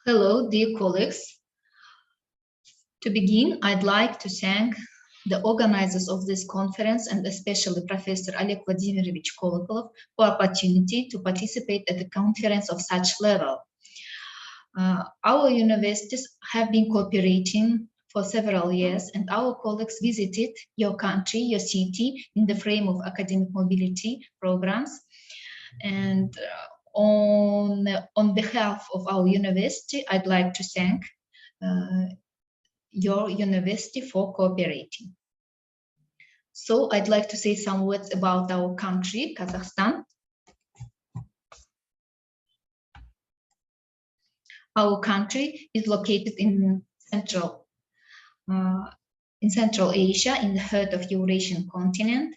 Hello, dear colleagues. To begin, I'd like to thank the organizers of this conference and especially Professor Oleg Vladimirovich Kolokov for opportunity to participate at the conference of such level. Our universities have been cooperating for several years, and our colleagues visited your country, your city, in the frame of academic mobility programs. And on behalf of our university, I'd like to thank your university for cooperating. So I'd like to say some words about our country, Kazakhstan. Our country is located in Central Asia, in the heart of Eurasian continent.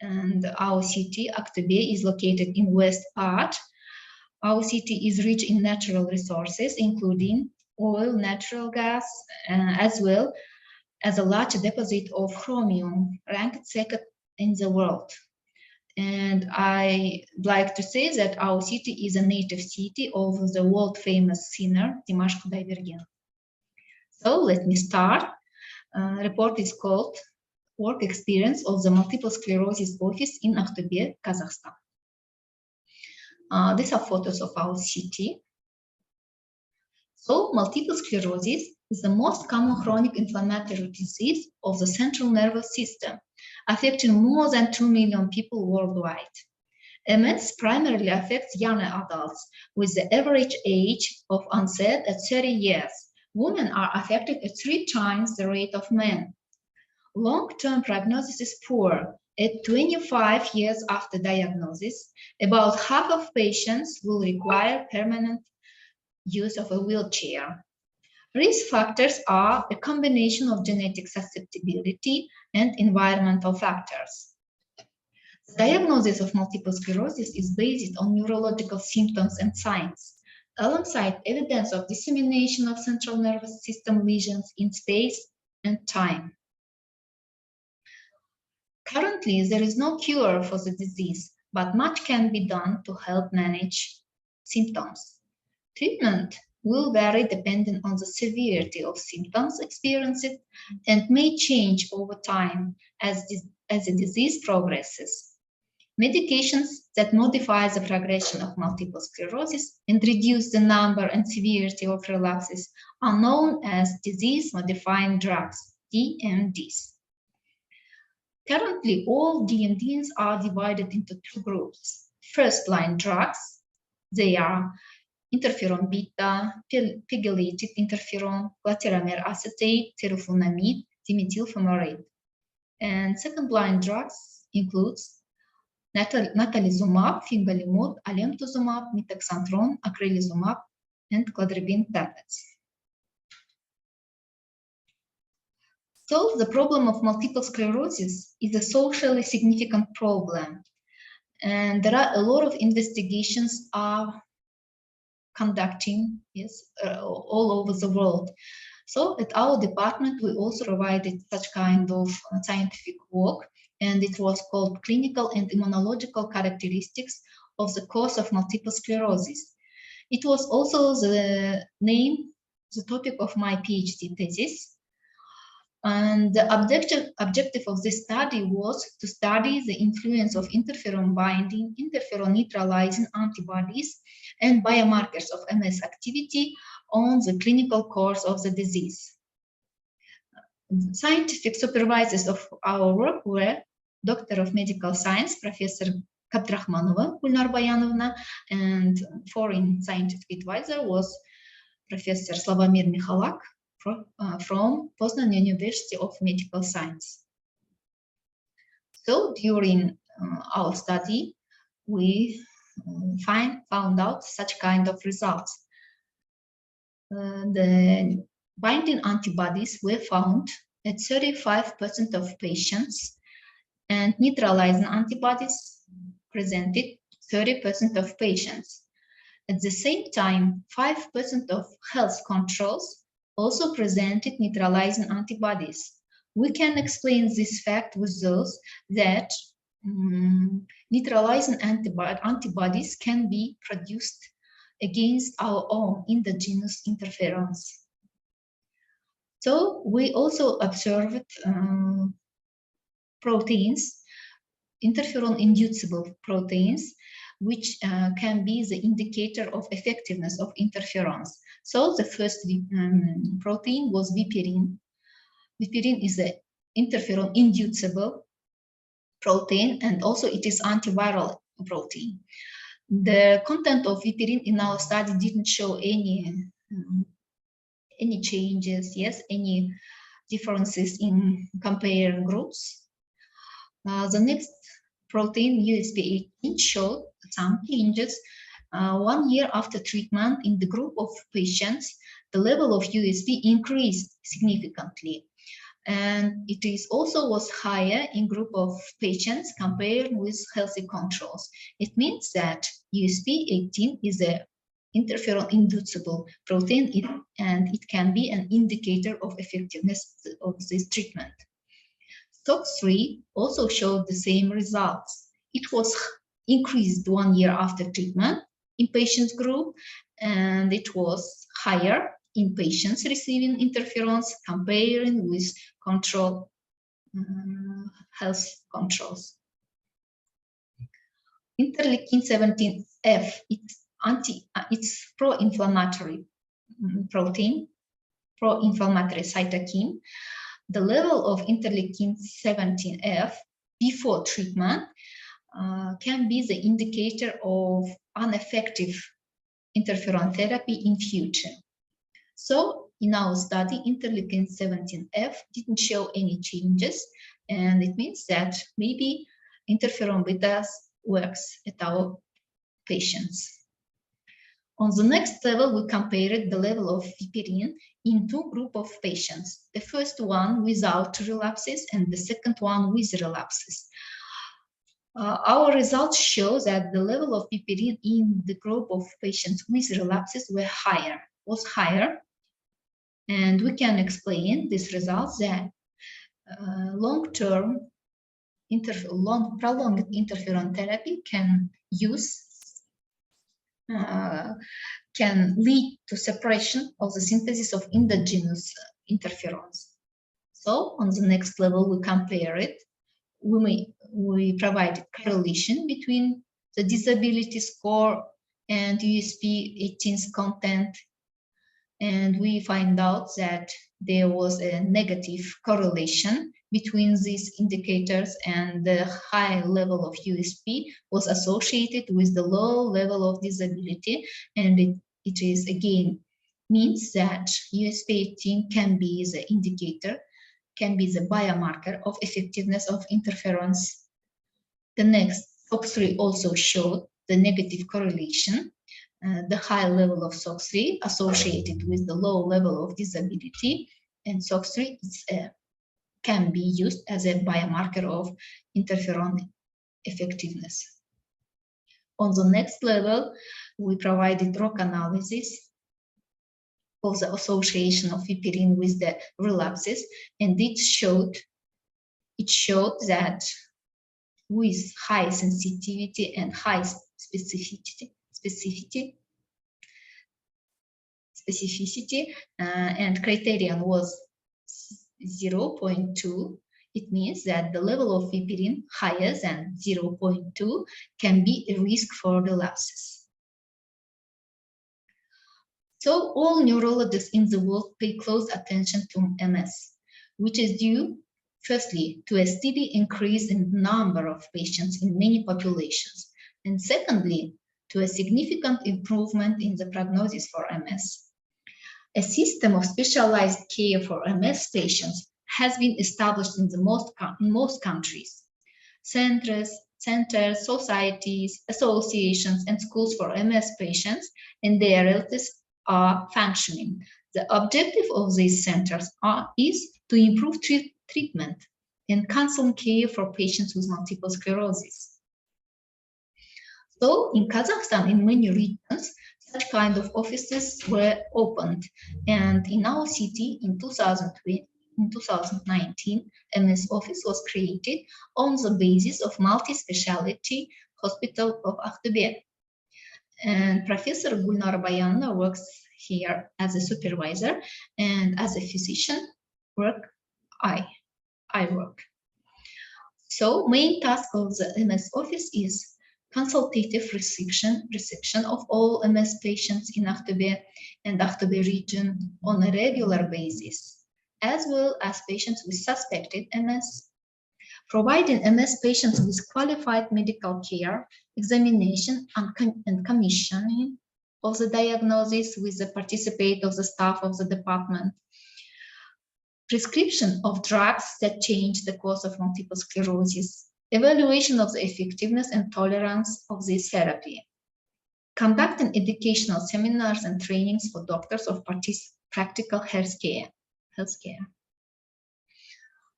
And our city, Aktobe, is located in west part. Our city is rich in natural resources, including oil, natural gas, as well as a large deposit of chromium, ranked second in the world. And I'd like to say that our city is a native city of the world-famous singer, Dimash Kudaibergen. So let me start. Report is called Work Experience of the Multiple Sclerosis Office in Aktobe, Kazakhstan. These are photos of our city. So, multiple sclerosis is the most common chronic inflammatory disease of the central nervous system, affecting more than 2 million people worldwide. MS primarily affects young adults, with the average age of onset at 30 years. Women are affected at 3 times the rate of men. Long-term prognosis is poor. At 25 years after diagnosis, about half of patients will require permanent use of a wheelchair. Risk factors are a combination of genetic susceptibility and environmental factors. The diagnosis of multiple sclerosis is based on neurological symptoms and signs, alongside evidence of dissemination of central nervous system lesions in space and time. Currently, there is no cure for the disease, but much can be done to help manage symptoms. Treatment will vary depending on the severity of symptoms experienced and may change over time as the disease progresses. Medications that modify the progression of multiple sclerosis and reduce the number and severity of relapses are known as disease-modifying drugs, DMDs. Currently, all DMDs are divided into 2 groups. First-line drugs, they are interferon beta, pegylated interferon, glatiramer acetate, teriflunomide, dimethyl fumarate. And second-line drugs includes natalizumab, fingolimod, alemtuzumab, mitoxantrone, acrelizumab, and cladribine tablets. So the problem of multiple sclerosis is a socially significant problem, and there are a lot of investigations are conducting all over the world. So at our department, we also provided such kind of scientific work, and it was called Clinical and Immunological Characteristics of the Cause of Multiple Sclerosis. It was also the topic of my PhD thesis. And the objective of this study was to study the influence of interferon binding, interferon neutralizing antibodies, and biomarkers of MS activity on the clinical course of the disease. Scientific supervisors of our work were Doctor of Medical Science, Professor Kabdrahmanova Gulnar Bayanovna, and foreign scientific advisor was Professor Slavomir Michalak, from Poznan University of Medical Science. So during our study, we found out such kind of results. The binding antibodies were found at 35% of patients, and neutralizing antibodies presented 30% of patients. At the same time, 5% of health controls also presented neutralizing antibodies. We can explain this fact with those that neutralizing antibodies can be produced against our own endogenous interferons. So we also observed proteins, interferon-inducible proteins, which can be the indicator of effectiveness of interferons. So the first protein was viperin. Viperin is an interferon-inducible protein, and also it is antiviral protein. The content of viperin in our study didn't show any changes, any differences in compared groups. The next protein, USP18, showed some changes 1 year after treatment. In the group of patients, the level of USP increased significantly, and it is also was higher in group of patients compared with healthy controls. It means that USP18 is a interferon-inducible protein, and it can be an indicator of effectiveness of this treatment. SOX3 also showed the same results. It was increased 1 year after treatment in patients group, and it was higher in patients receiving interferons comparing with control health controls. Interleukin-17F, it's pro-inflammatory protein, pro-inflammatory cytokine. The level of interleukin-17F before treatment can be the indicator of ineffective interferon therapy in future. So in our study, interleukin-17F didn't show any changes, and it means that maybe interferon beta works at our patients. On the next level, we compared the level of viperin in two groups of patients. The first one without relapses and the second one with relapses. Our results show that the level of viperin in the group of patients with relapses was higher. And we can explain these results that long-term prolonged interferon therapy can lead to suppression of the synthesis of endogenous interferons. So on the next level, we compare it. We provided correlation between the disability score and USP18's content, and we find out that there was a negative correlation between these indicators, and the high level of USP was associated with the low level of disability, and it is again means that USP18 can be the indicator, can be the biomarker of effectiveness of interferons. The next, SOX3 also showed the negative correlation. The high level of SOX3 associated with the low level of disability, and SOX3 can be used as a biomarker of interferon effectiveness. On the next level, we provided ROC analysis of the association of viperin with the relapses, and it showed that with high sensitivity and high specificity and criterion was 0.2. It means that the level of viperin higher than 0.2 can be a risk for relapses. So all neurologists in the world pay close attention to MS, which is due firstly to a steady increase in the number of patients in many populations, and secondly to a significant improvement in the prognosis for MS. A system of specialized care for MS patients has been established in most countries. Centers, societies, associations, and schools for MS patients and their relatives are functioning. The objective of these centers is to improve treatment and counseling care for patients with multiple sclerosis. So in Kazakhstan, in many regions, such kind of offices were opened, and in our city in 2019, MS office was created on the basis of multi-specialty hospital of Akhtubek. And Professor Gulnar Bayanna works here as a supervisor, and as a physician I work. So main task of the MS office is consultative reception of all MS patients in Aktobe and Aktobe region on a regular basis, as well as patients with suspected MS, providing MS patients with qualified medical care, examination and commissioning of the diagnosis with the participate of the staff of the department, prescription of drugs that change the course of multiple sclerosis, evaluation of the effectiveness and tolerance of this therapy, conducting educational seminars and trainings for doctors of practical healthcare.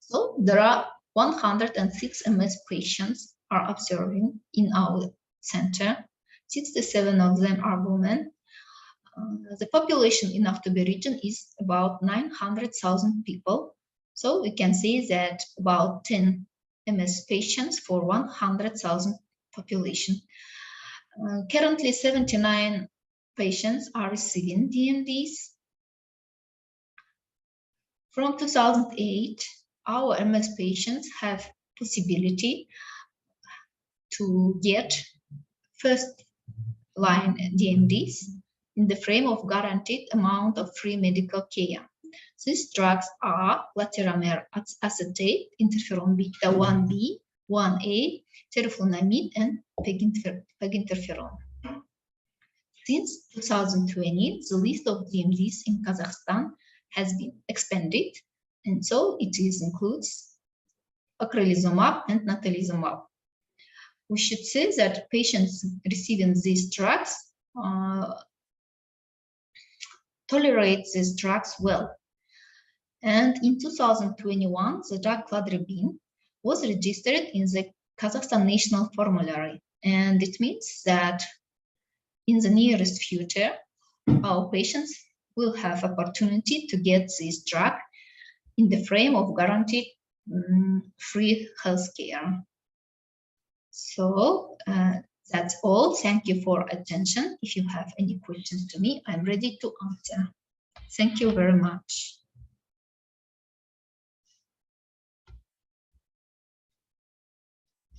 So there are 106 MS patients are observing in our center. 67 of them are women. The population in Aktobe region is about 900,000 people. So we can say that about 10 MS patients for 100,000 population. Currently, 79 patients are receiving DMDs. From 2008, our MS patients have possibility to get first-line DMDs in the frame of guaranteed amount of free medical care. These drugs are leterambert acetate, interferon beta 1B, 1A, teriflunomide, and peginterferon. Since 2020, the list of DMDs in Kazakhstan has been expanded, and so it includes ocrelizumab and natalizumab. We should say that patients receiving these drugs tolerate these drugs well. And in 2021, the drug cladribine was registered in the Kazakhstan National Formulary. And it means that in the nearest future, our patients will have opportunity to get this drug in the frame of guaranteed free healthcare. So that's all. Thank you for attention. If you have any questions to me, I'm ready to answer. Thank you very much.